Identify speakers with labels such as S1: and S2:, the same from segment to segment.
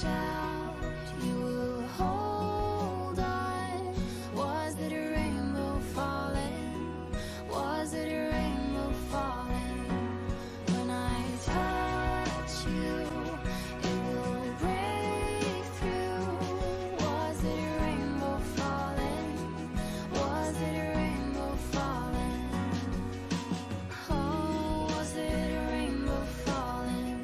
S1: reach out, you will hold on. Was it a rainbow falling? Was it a rainbow falling? When I touch you, it will break through. Was it a rainbow falling? Was it a rainbow falling? Oh, was it a rainbow falling?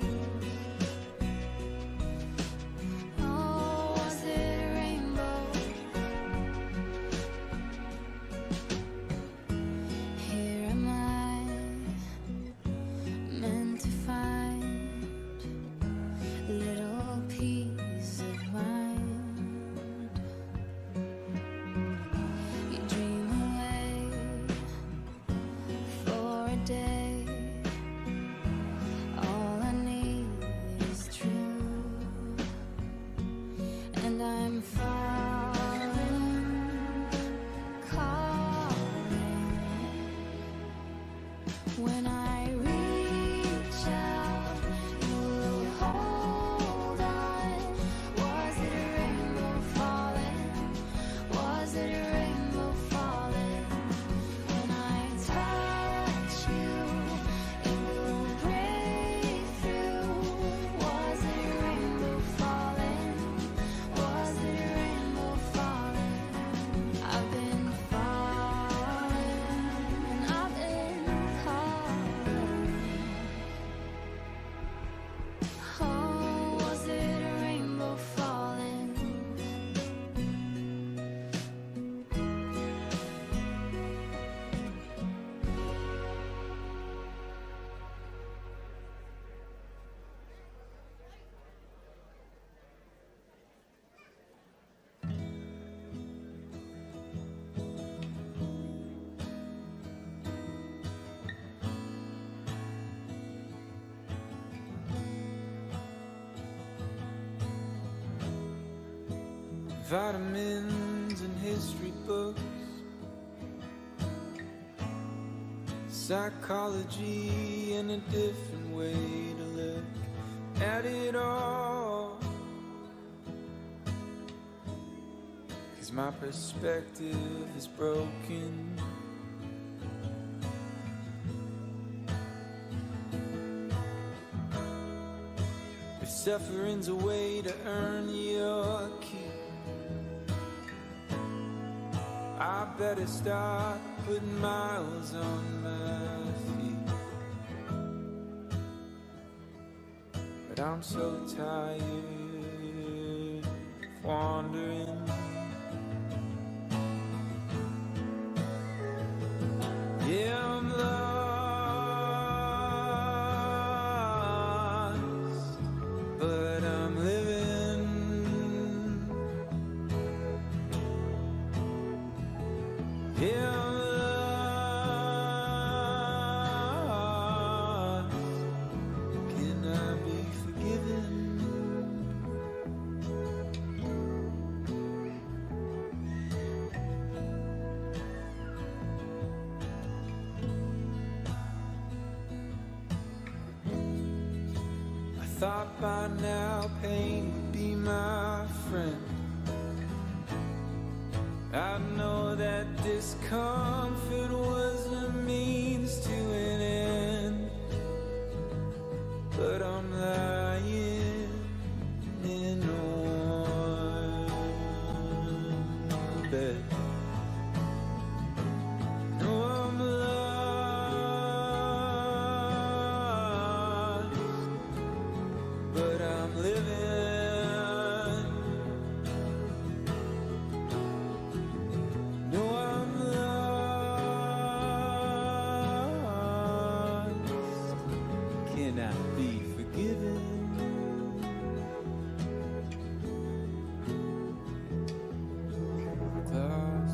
S1: Oh, was it a rainbow? Here am I, meant to find little peace of mind. You dream away for a day. All I need is true, and I'm falling, calling. When I reach out, you will hold on. Was it a rainbow falling? Was it a rainbow falling? When I touch you, it will break through. Was it a rainbow falling? Was it a rainbow falling? I've been falling, and I've been calling. Oh, was it a rainbow falling?
S2: Vitamins and history books, psychology and a different way to look at it all. 'Cause my perspective is broken. If suffering's a way to earn your keep, I better start putting miles on my feet. But I'm so tired of wandering. Yeah, I'm lost, but I'm living. Yeah, I'm lost. Can I be forgiven? I thought by now pain would be my friend. I know that discomfort was a means to an end, but I'm lying in a warm bed. No, I'm lost, but I'm living. No, I'm lost. Can I be forgiven? Thought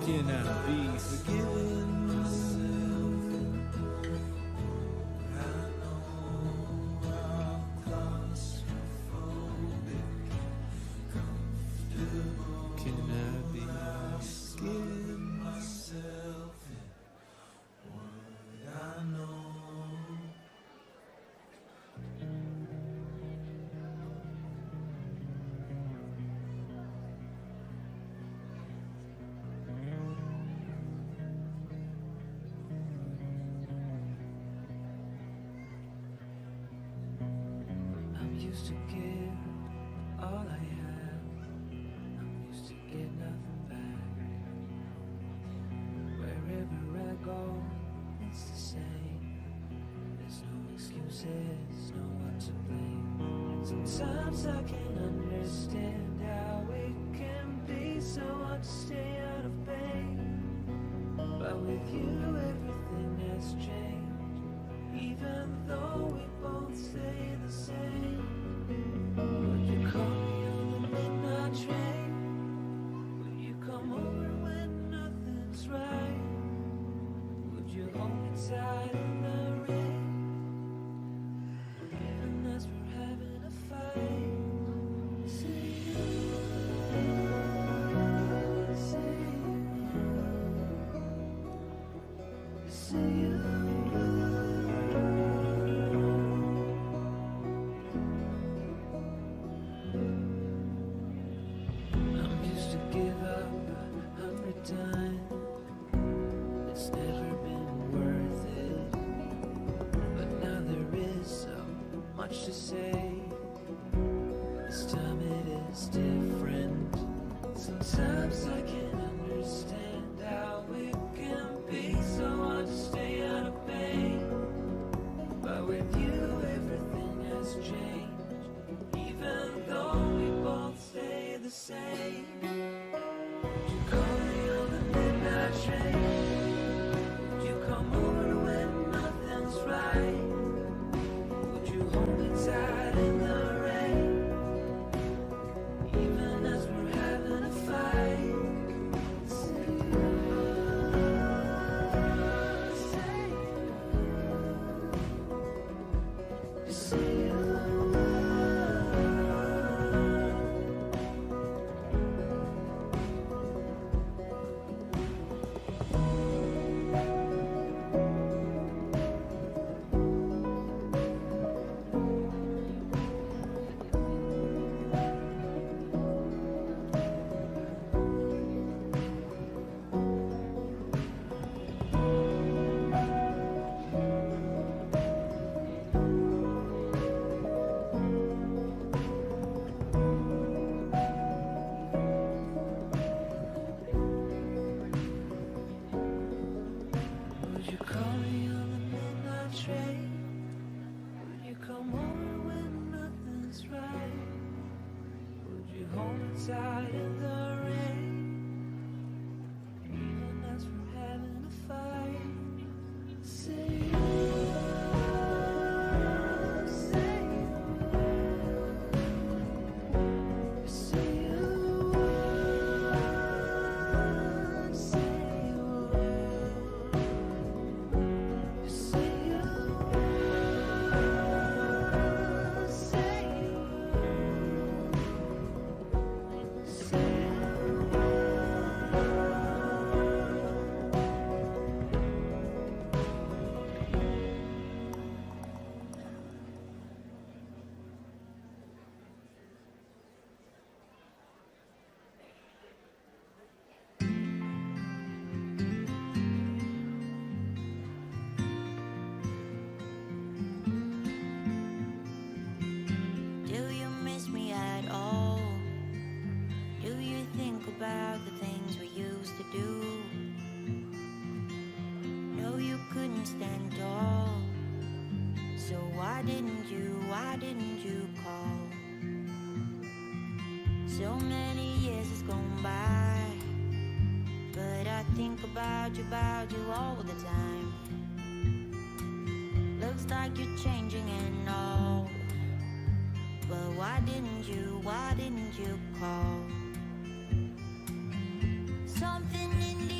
S2: Can I be forgiven? Can I be forgiven myself in what I know? I'm used to give all I have. I'm used to get nothing back. Wherever I go, it's the same. There's no excuses, no one to blame. Sometimes I can't understand how it can be so hard to stay out of pain. But with you, everything has changed. Even though we both stay the same. Would you call me on the midnight train? Would you come over when nothing's right? Would you hold me tight in the rain? Even as we're having a fight. Say you, say you. I'm used to give up 100 times. It's never been worth it. But now there is so much to say. This time it is different. Sometimes I can't understand how it can be so hard to stay out of pain. But with you everything has changed. Even though we both stay the same. Would you call me on the midnight train? Would you come over when nothing's right? Would you hold me tight in the rain? Even as we're having a fight. Say you, say you. Would you call me on the midnight train? Would you come over when nothing's right? Would you hold me tight in the rain? Even as we're having a fight. Say you, say you, say you, say you, say you,
S3: Do you miss me at all? Do you think about the things we used to do? No, you couldn't stand tall. So why didn't you call? So many years has gone by, but I think about you all the time. Looks like you're changing and all. But why didn't you call? Something in the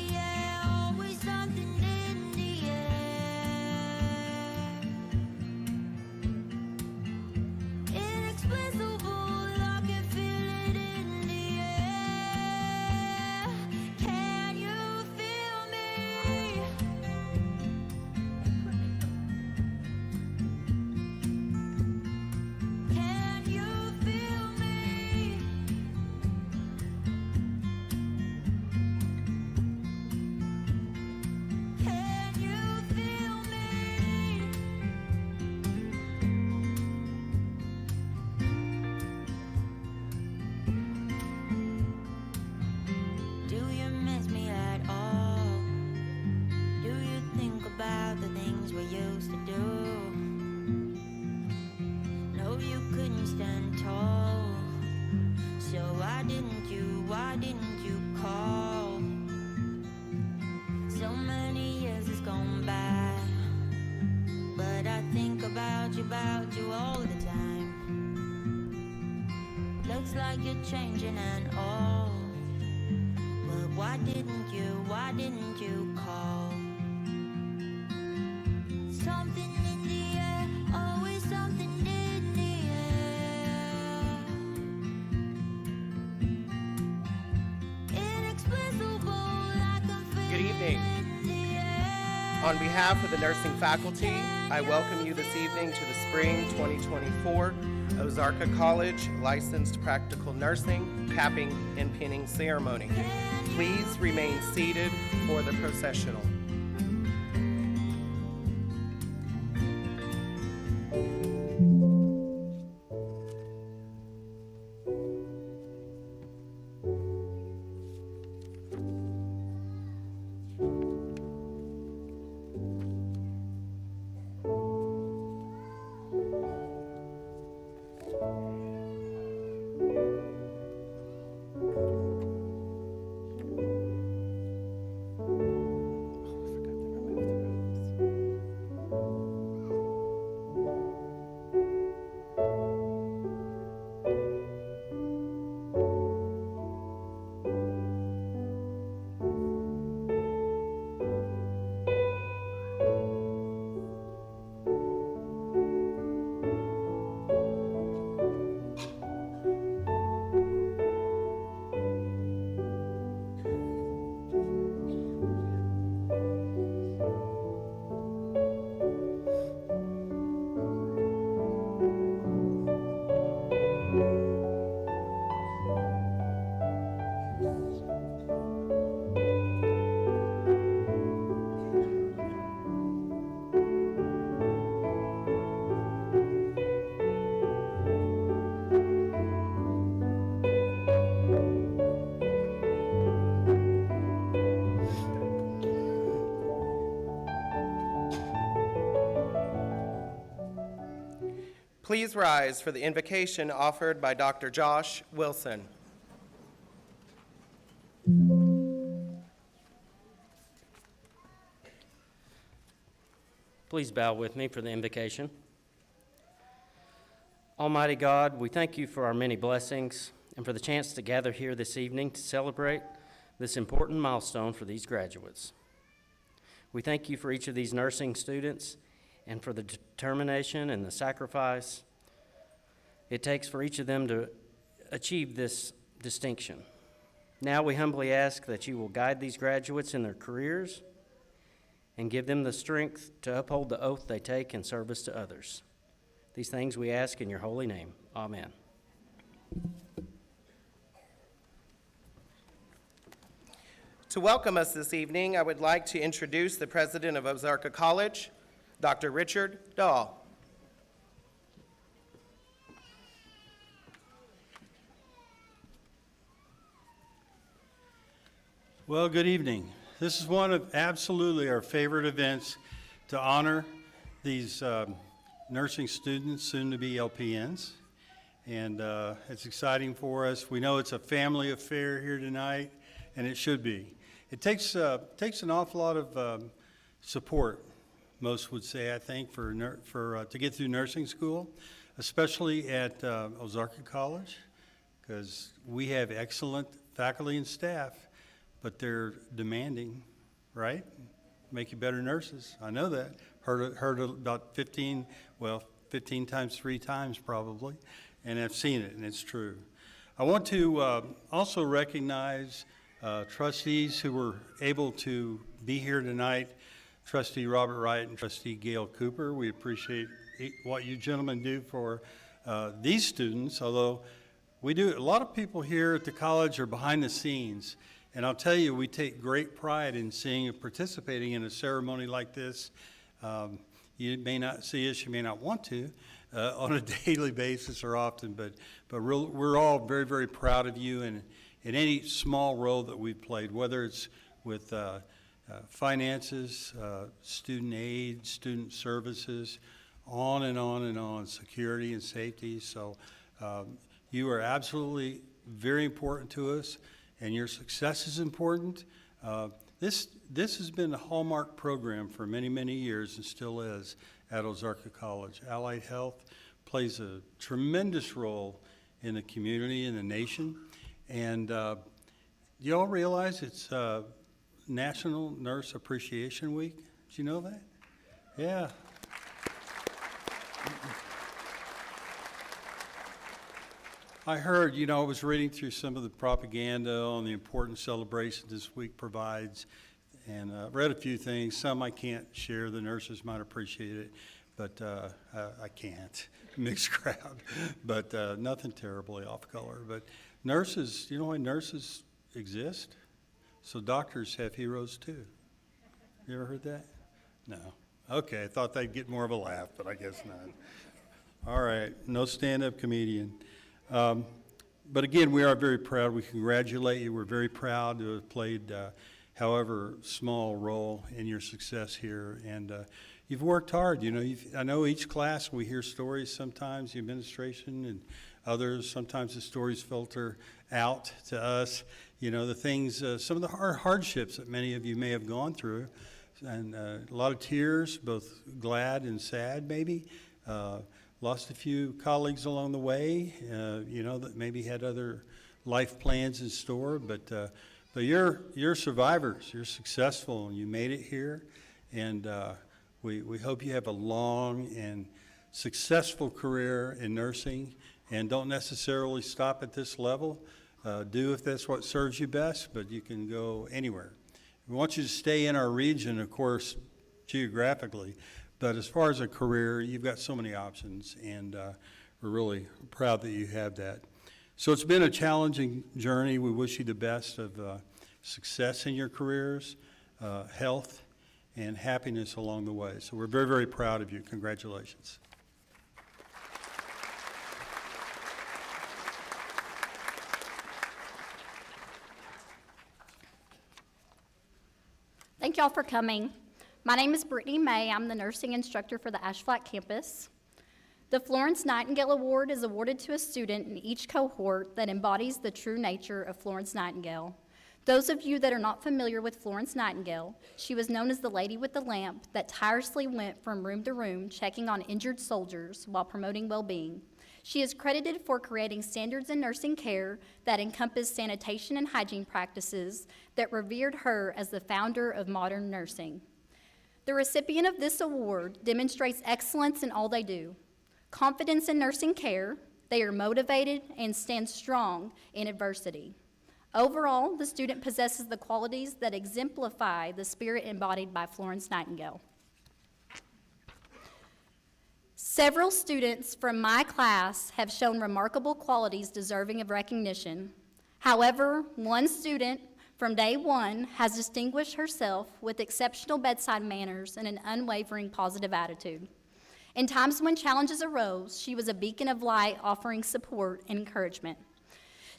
S3: changing and all. But why didn't you call? Something in the air, always something in the air. Inexplicable, like I'm feeling.
S4: Good evening. On behalf of the nursing faculty, I welcome you this evening to the Spring 2024 Ozarka College Licensed Practical Nursing Capping and Pinning Ceremony. Please remain seated for the processional. Please rise for the invocation offered by Dr. Josh Wilson.
S5: Please bow with me for the invocation. Almighty God, we thank you for our many blessings and for the chance to gather here this evening to celebrate this important milestone for these graduates. We thank you for each of these nursing students and for the determination and the sacrifice it takes for each of them to achieve this distinction. Now we humbly ask that you will guide these graduates in their careers and give them the strength to uphold the oath they take in service to others. These things we ask in your holy name. Amen.
S4: To welcome us this evening, I would like to introduce the president of Ozarka College, Dr. Richard Dahl.
S6: Well, good evening. This is one of absolutely our favorite events to honor these nursing students, soon to be LPNs. And it's exciting for us. We know it's a family affair here tonight, and it should be. It takes an awful lot of support, most would say, I think, to get through nursing school, especially at Ozarka College, because we have excellent faculty and staff, but they're demanding, right? Make you better nurses. I know that. Heard about 15 times 3 times probably, and I've seen it, and it's true. I want to also recognize trustees who were able to be here tonight, Trustee Robert Wright and Trustee Gail Cooper. We appreciate what you gentlemen do for these students, although we do, a lot of people here at the college are behind the scenes, and I'll tell you, we take great pride in seeing and participating in a ceremony like this. You may not see us, you may not want to, on a daily basis or often, but we're all very, very proud of you and in any small role that we've played, whether it's with finances, student aid, student services, on and on and on, security and safety. So you are absolutely very important to us, and your success is important. This has been a hallmark program for many, many years and still is at Ozarka College. Allied Health plays a tremendous role in the community, in the nation. And do you all realize it's National Nurse Appreciation Week? Did you know that? Yeah. I heard, I was reading through some of the propaganda on the important celebration this week provides, and read a few things. Some I can't share. The nurses might appreciate it, but I can't. Mixed crowd, but nothing terribly off color. But nurses, you know why nurses exist? So doctors have heroes too. You ever heard that? No. Okay, I thought they'd get more of a laugh, but I guess not. All right, no stand-up comedian. But again, we are very proud. We congratulate you. We're very proud to have played, however small role in your success here. And you've worked hard. I know each class we hear stories sometimes, the administration and others. Sometimes the stories filter out to us. The things, some of the hardships that many of you may have gone through, and a lot of tears, both glad and sad, maybe. Lost a few colleagues along the way, that maybe had other life plans in store, but you're survivors. You're successful, and you made it here, and we hope you have a long and successful career in nursing, and don't necessarily stop at this level. Do if that's what serves you best, but you can go anywhere. We want you to stay in our region, of course, geographically. But as far as a career, you've got so many options, and we're really proud that you have that. So it's been a challenging journey. We wish you the best of success in your careers, health, and happiness along the way. So we're very, very proud of you. Congratulations.
S7: Thank y'all for coming. My name is Brittany May. I'm the nursing instructor for the Ash Flat campus. The Florence Nightingale Award is awarded to a student in each cohort that embodies the true nature of Florence Nightingale. Those of you that are not familiar with Florence Nightingale, she was known as the lady with the lamp that tirelessly went from room to room checking on injured soldiers while promoting well-being. She is credited for creating standards in nursing care that encompass sanitation and hygiene practices that revered her as the founder of modern nursing. The recipient of this award demonstrates excellence in all they do. Confidence in nursing care, they are motivated and stand strong in adversity. Overall, the student possesses the qualities that exemplify the spirit embodied by Florence Nightingale. Several students from my class have shown remarkable qualities deserving of recognition. However, one student from day one has distinguished herself with exceptional bedside manners and an unwavering positive attitude. In times when challenges arose, she was a beacon of light offering support and encouragement.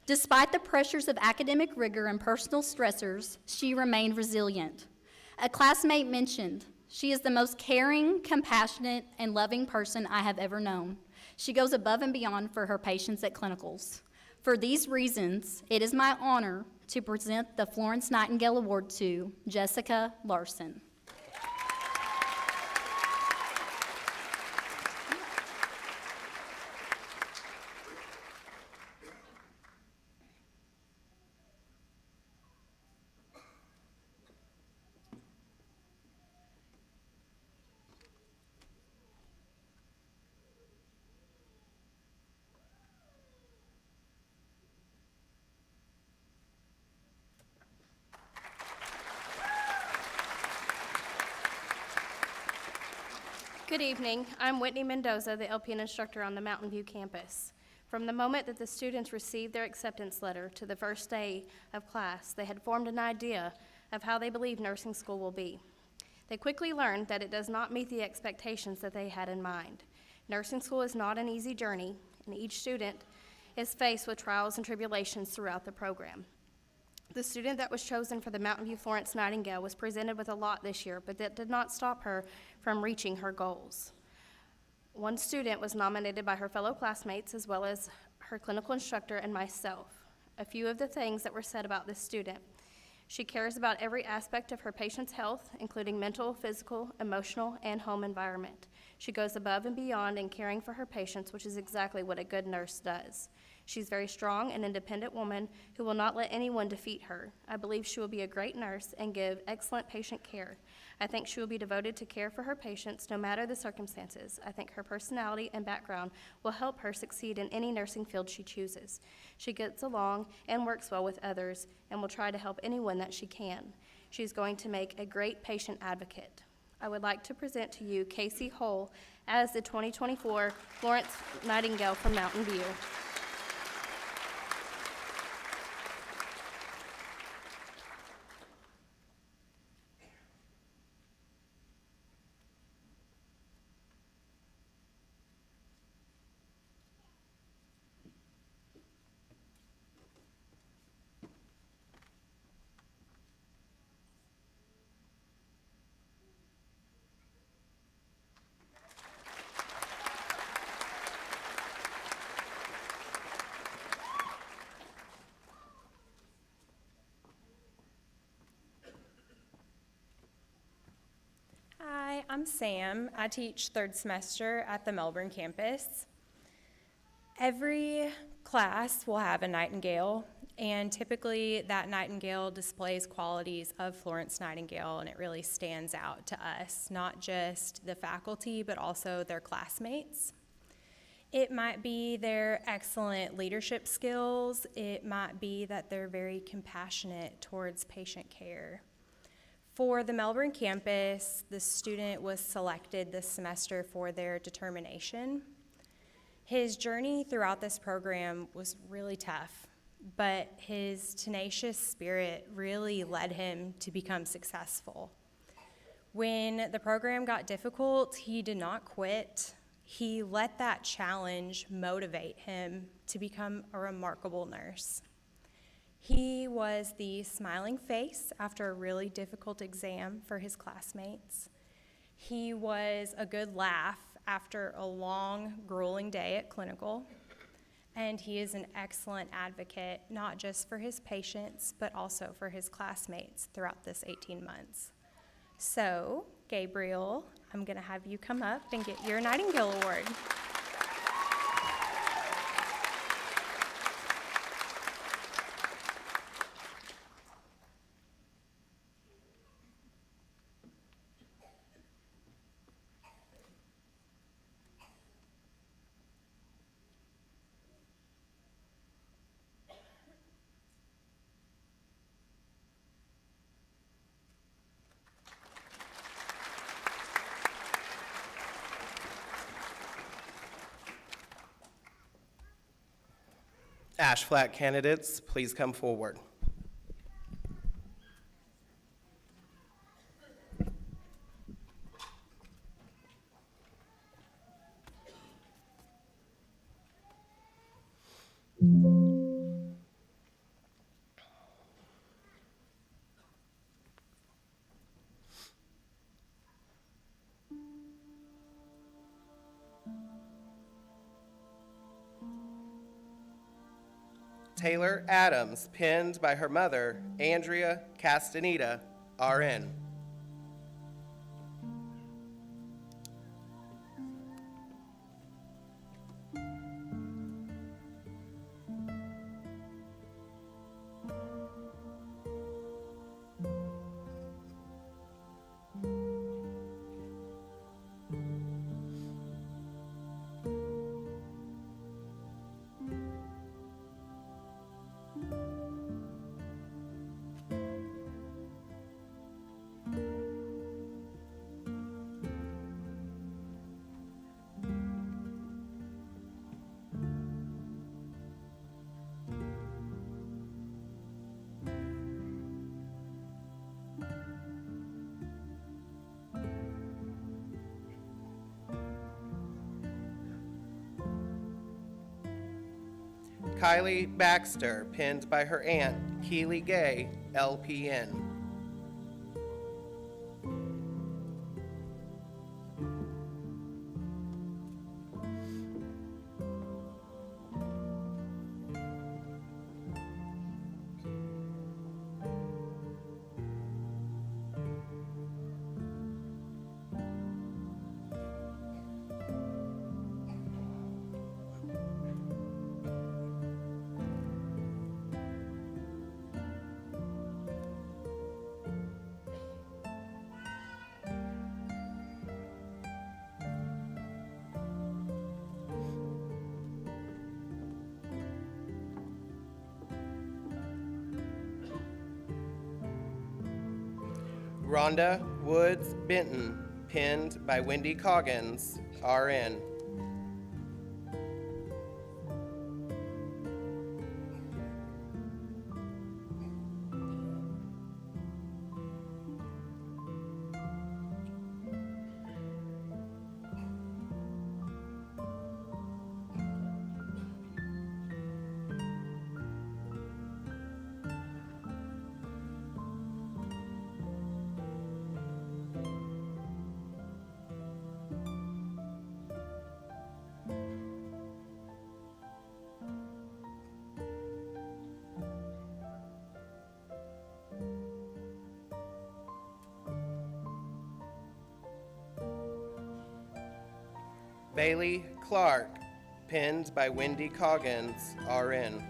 S7: Despite the pressures of academic rigor and personal stressors, she remained resilient. A classmate mentioned, "She is the most caring, compassionate, and loving person I have ever known. She goes above and beyond for her patients at clinicals." For these reasons, it is my honor to present the Florence Nightingale Award to Jessica Larson.
S8: Good evening. I'm Whitney Mendoza, the LPN instructor on the Mountain View campus. From the moment that the students received their acceptance letter to the first day of class, they had formed an idea of how they believe nursing school will be. They quickly learned that it does not meet the expectations that they had in mind. Nursing school is not an easy journey, and each student is faced with trials and tribulations throughout the program. The student that was chosen for the Mountain View Florence Nightingale was presented with a lot this year, but that did not stop her from reaching her goals. One student was nominated by her fellow classmates as well as her clinical instructor and myself. A few of the things that were said about this student: she cares about every aspect of her patient's health, including mental, physical, emotional, and home environment. She goes above and beyond in caring for her patients, which is exactly what a good nurse does. She's a very strong and independent woman who will not let anyone defeat her. I believe she will be a great nurse and give excellent patient care. I think she will be devoted to care for her patients no matter the circumstances. I think her personality and background will help her succeed in any nursing field she chooses. She gets along and works well with others and will try to help anyone that she can. She's going to make a great patient advocate. I would like to present to you Casey Hull as the 2024 Florence Nightingale from Mountain View.
S9: Hi, I'm Sam. I teach third semester at the Melbourne campus. Every class will have a Nightingale, and typically that Nightingale displays qualities of Florence Nightingale, and it really stands out to us, not just the faculty, but also their classmates. It might be their excellent leadership skills. It might be that they're very compassionate towards patient care. For the Melbourne campus, the student was selected this semester for their determination. His journey throughout this program was really tough, but his tenacious spirit really led him to become successful. When the program got difficult, he did not quit. He let that challenge motivate him to become a remarkable nurse. He was the smiling face after a really difficult exam for his classmates. He was a good laugh after a long, grueling day at clinical. And he is an excellent advocate, not just for his patients, but also for his classmates throughout this 18 months. So, Gabriel, I'm gonna have you come up and get your Nightingale Award.
S4: ASHFLAC candidates, please come forward. Taylor Adams, penned by her mother, Andrea Castaneda, RN. Kylie Baxter, penned by her aunt, Keely Gay, LPN. Rhonda Woods Benton, pinned by Wendy Coggins, RN. Bailey Clark, pinned by Wendy Coggins, RN.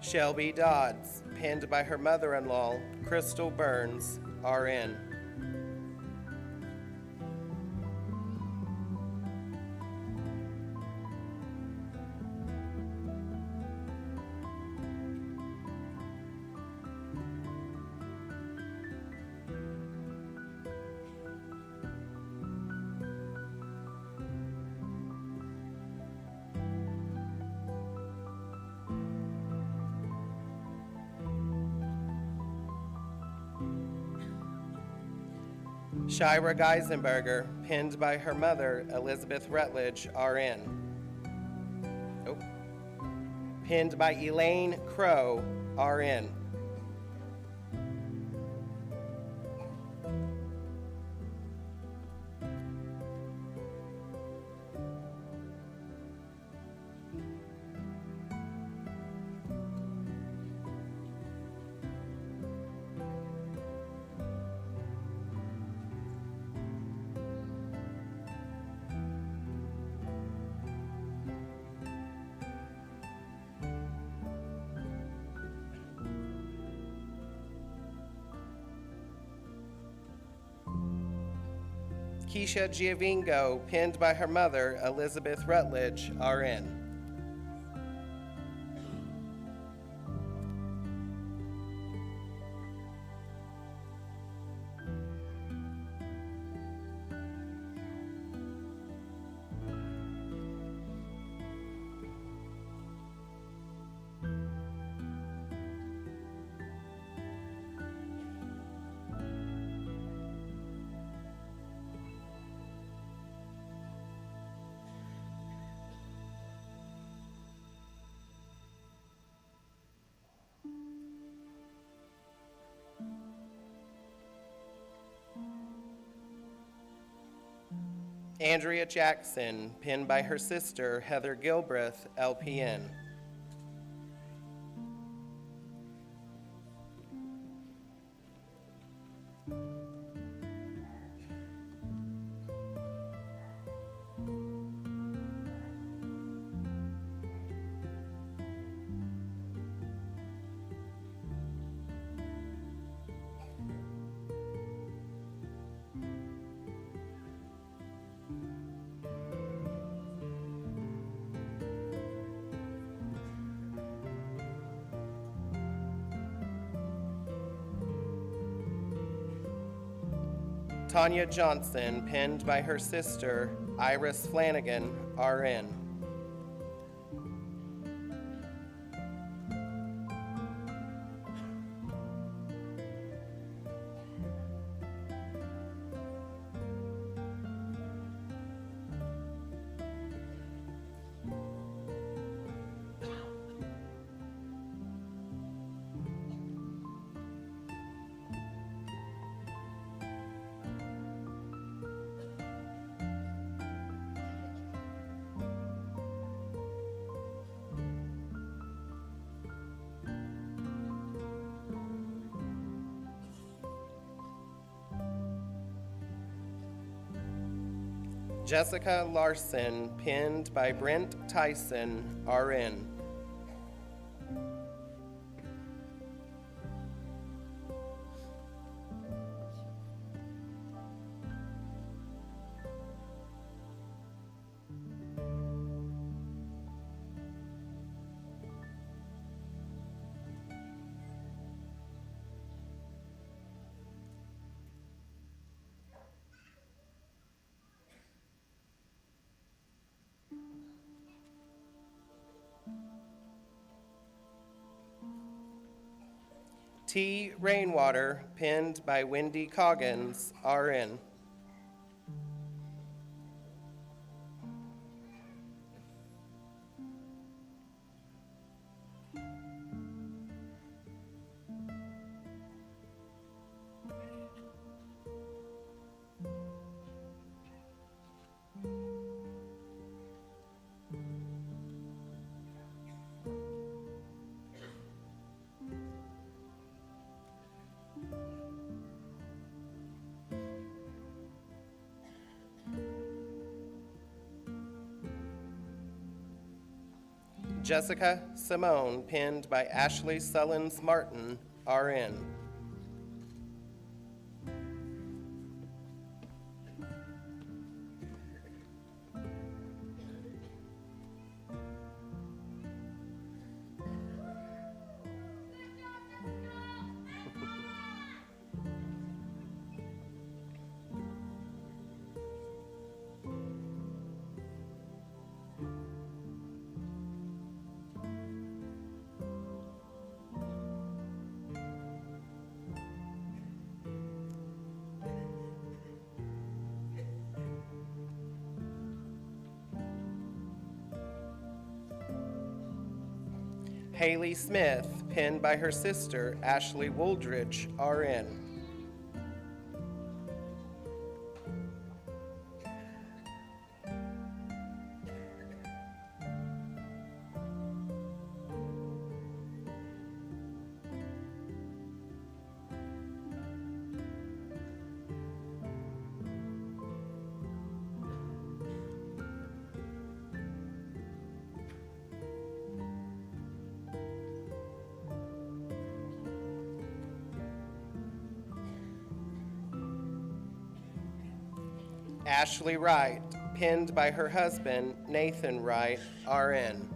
S4: Shelby Dodds, pinned by her mother-in-law, Crystal Burns, RN. Shira Geisenberger, pinned by her mother, Elizabeth Rutledge, RN. Oh. Pinned by Elaine Crow, RN. Keisha Giovingo, pinned by her mother, Elizabeth Rutledge, RN. Andrea Jackson, pinned by her sister, Heather Gilbreth, LPN. Tanya Johnson, pinned by her sister, Iris Flanagan, RN. Jessica Larson, pinned by Brent Tyson, RN. T. Rainwater, pinned by Wendy Coggins, RN. Jessica Simone, pinned by Ashley Sullins Martin, RN. Haley Smith, pinned by her sister, Ashley Wooldridge, RN. Ashley Wright, pinned by her husband, Nathan Wright, RN.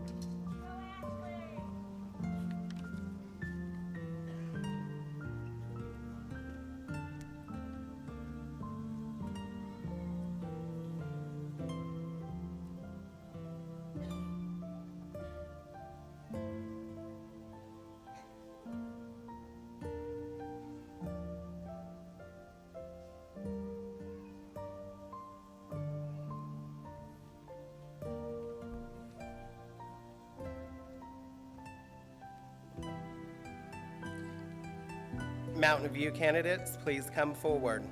S4: Mountain View candidates, please come forward.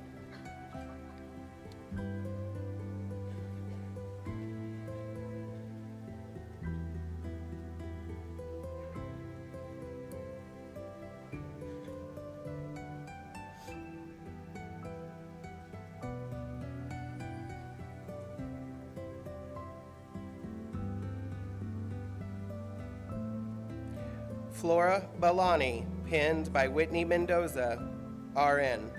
S4: Flora Balani, pinned by Whitney Mendoza, RN.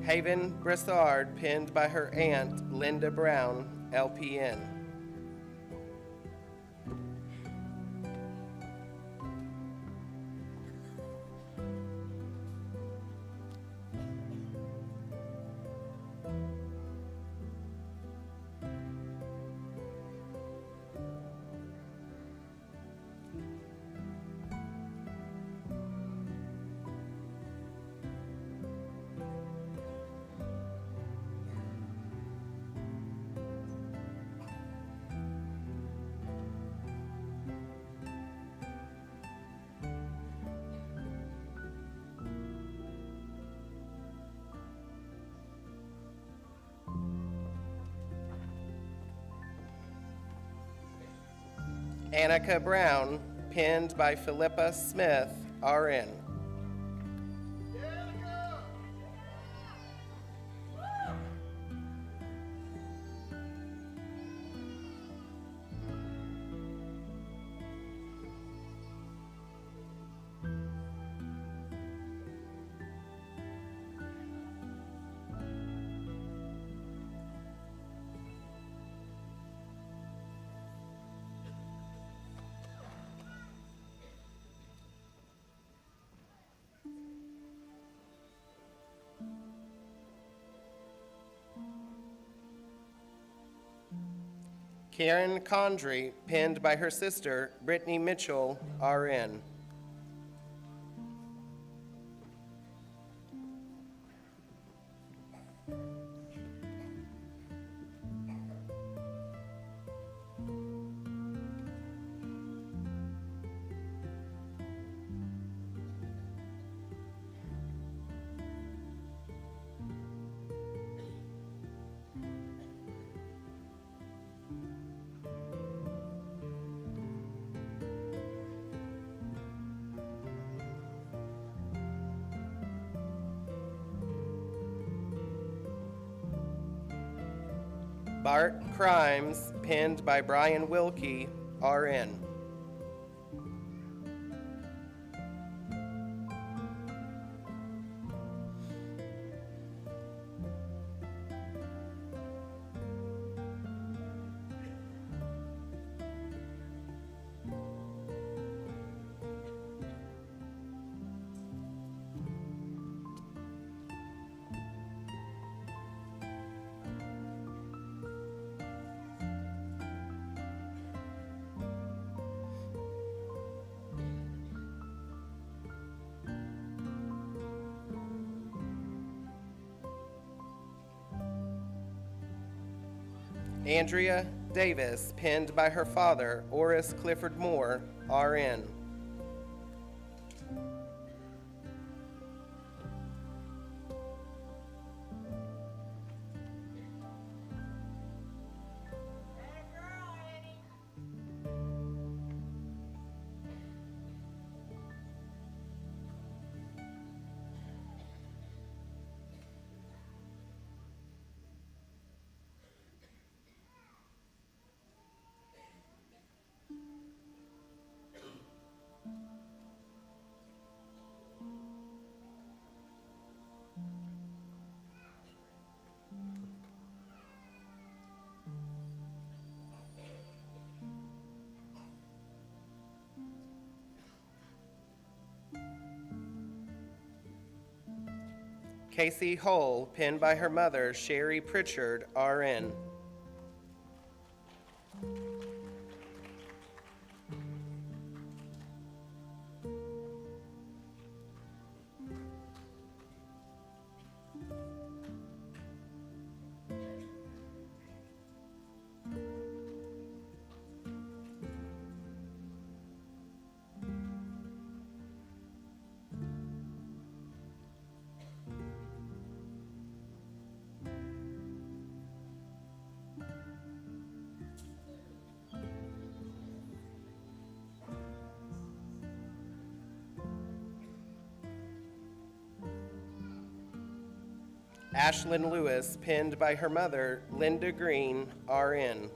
S4: Haven Bressard, pinned by her aunt, Linda Brown, LPN. Annika Brown, pinned by Philippa Smith, RN. Karen Condry, pinned by her sister, Brittany Mitchell, RN. Bart Crimes, pinned by Brian Wilkie, RN. Andrea Davis, pinned by her father, Oris Clifford Moore, RN. Casey Hull, pinned by her mother, Sherry Pritchard, RN. Ashlyn Lewis, pinned by her mother, Linda Green, RN.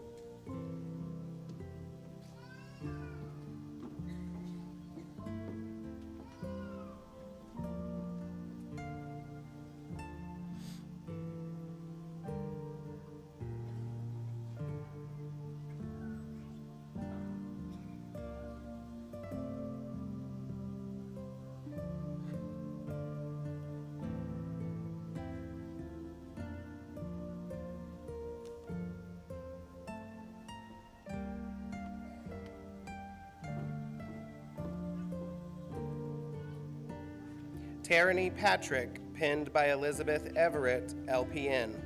S4: Tarani Patrick, pinned by Elizabeth Everett, LPN.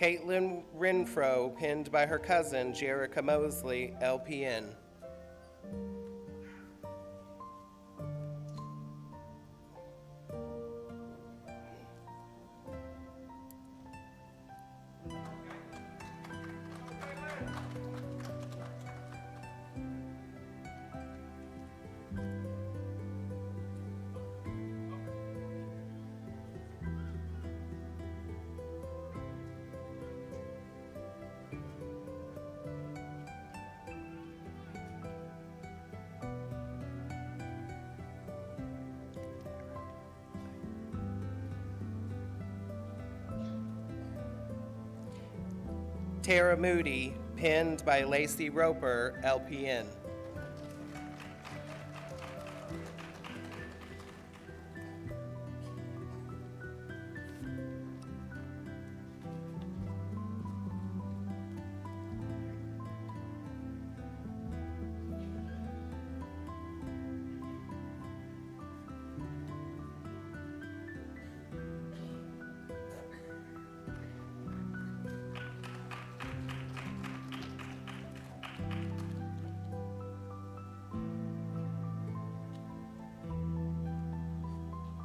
S4: Caitlin Renfro, pinned by her cousin, Jerica Mosley, LPN. Tara Moody, pinned by Lacey Roper, LPN.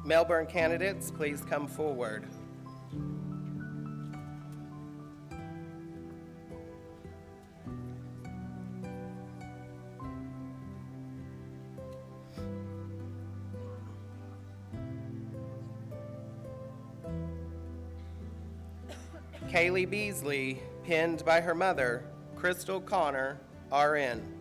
S4: Melbourne candidates, please come forward. Kaylee Beasley, pinned by her mother, Crystal Connor, RN.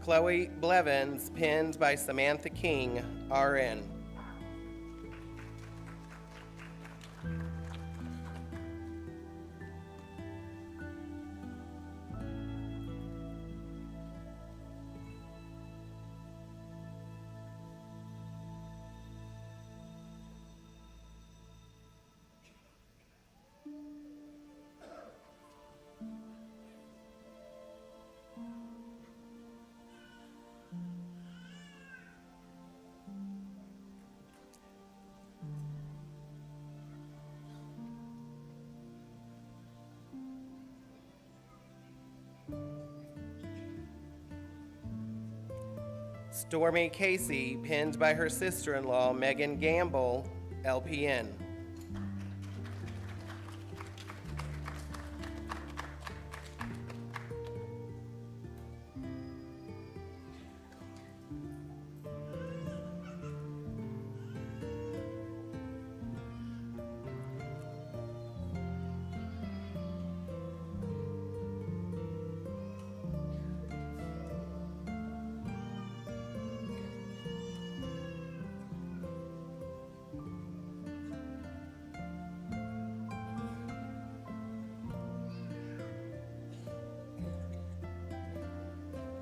S4: Chloe Blevins, pinned by Samantha King, RN. Stormy Casey, pinned by her sister-in-law, Megan Gamble, LPN.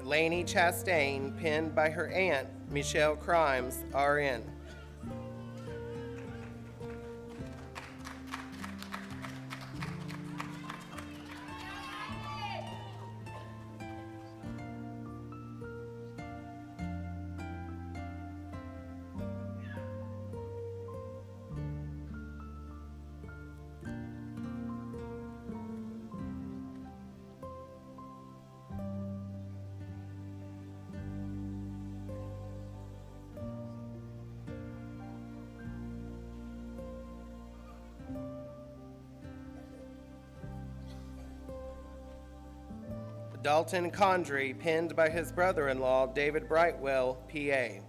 S4: Lainey Chastain, pinned by her aunt, Michelle Crimes, RN. Dalton Condry, pinned by his brother-in-law, David Brightwell, PA.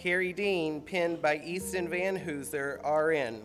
S4: Carrie Dean, pinned by Easton Van Hooser, RN.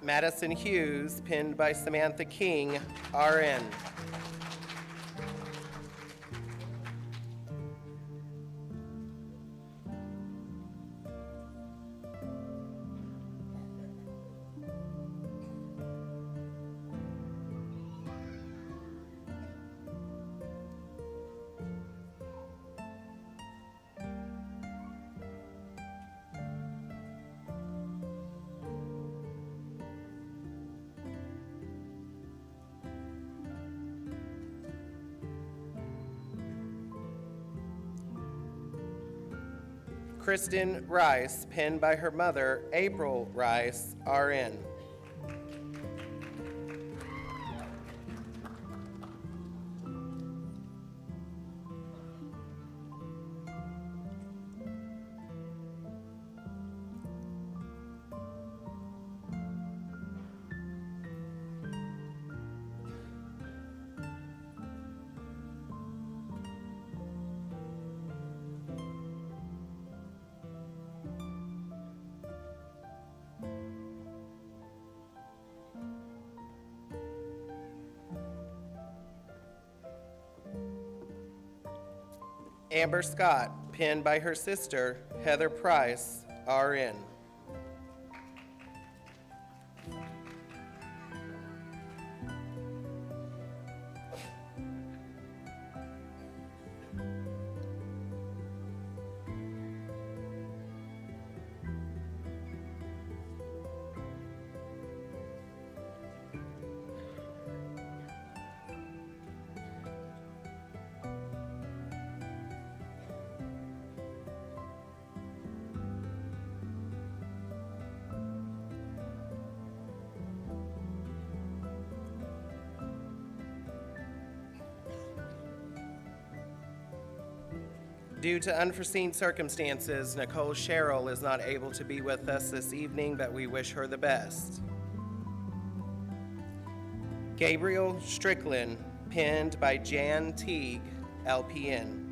S4: Madison Hughes, pinned by Samantha King, RN. Kristen Rice, pinned by her mother, April Rice, RN. Amber Scott, pinned by her sister, Heather Price, RN. Due to unforeseen circumstances, Nicole Sherrill is not able to be with us this evening, but we wish her the best. Gabriel Strickland, pinned by Jan Teague, LPN.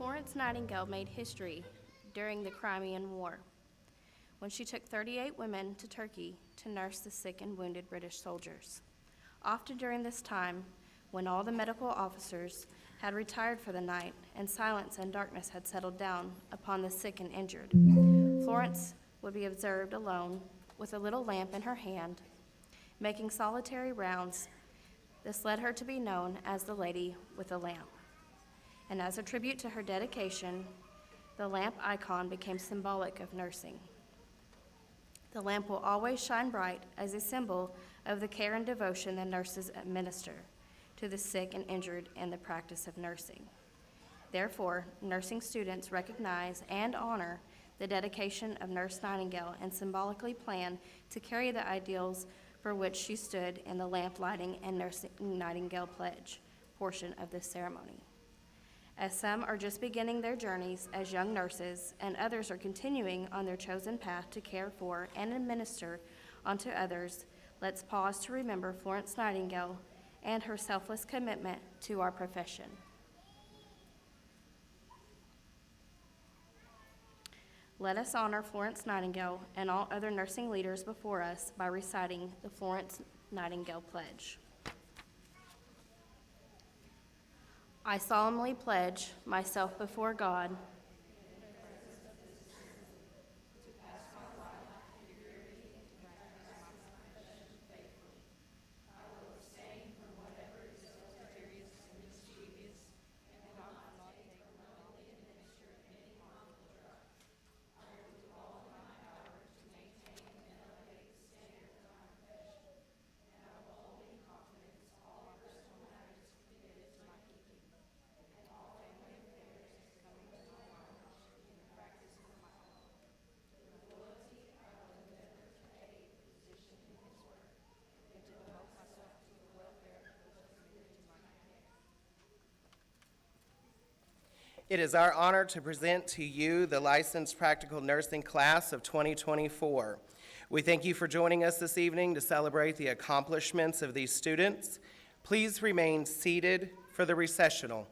S8: Florence Nightingale made history during the Crimean War when she took 38 women to Turkey to nurse the sick and wounded British soldiers. Often during this time, when all the medical officers had retired for the night and silence and darkness had settled down upon the sick and injured, Florence would be observed alone with a little lamp in her hand, making solitary rounds. This led her to be known as the Lady with a Lamp. And as a tribute to her dedication, the lamp icon became symbolic of nursing. The lamp will always shine bright as a symbol of the care and devotion the nurses administer to the sick and injured in the practice of nursing. Therefore, nursing students recognize and honor the dedication of Nurse Nightingale and symbolically plan to carry the ideals for which she stood in the lamp lighting and Nursing Nightingale Pledge, portion of this ceremony. As some are just beginning their journeys as young nurses, and others are continuing on their chosen path to care for and administer unto others, let's pause to remember Florence Nightingale and her selfless commitment to our profession. Let us honor Florence Nightingale and all other nursing leaders before us by reciting the Florence Nightingale Pledge. I solemnly pledge myself before God
S4: It is our honor to present to you the Licensed Practical Nursing Class of 2024. We thank you for joining us this evening to celebrate the accomplishments of these students. Please remain seated for the recessional.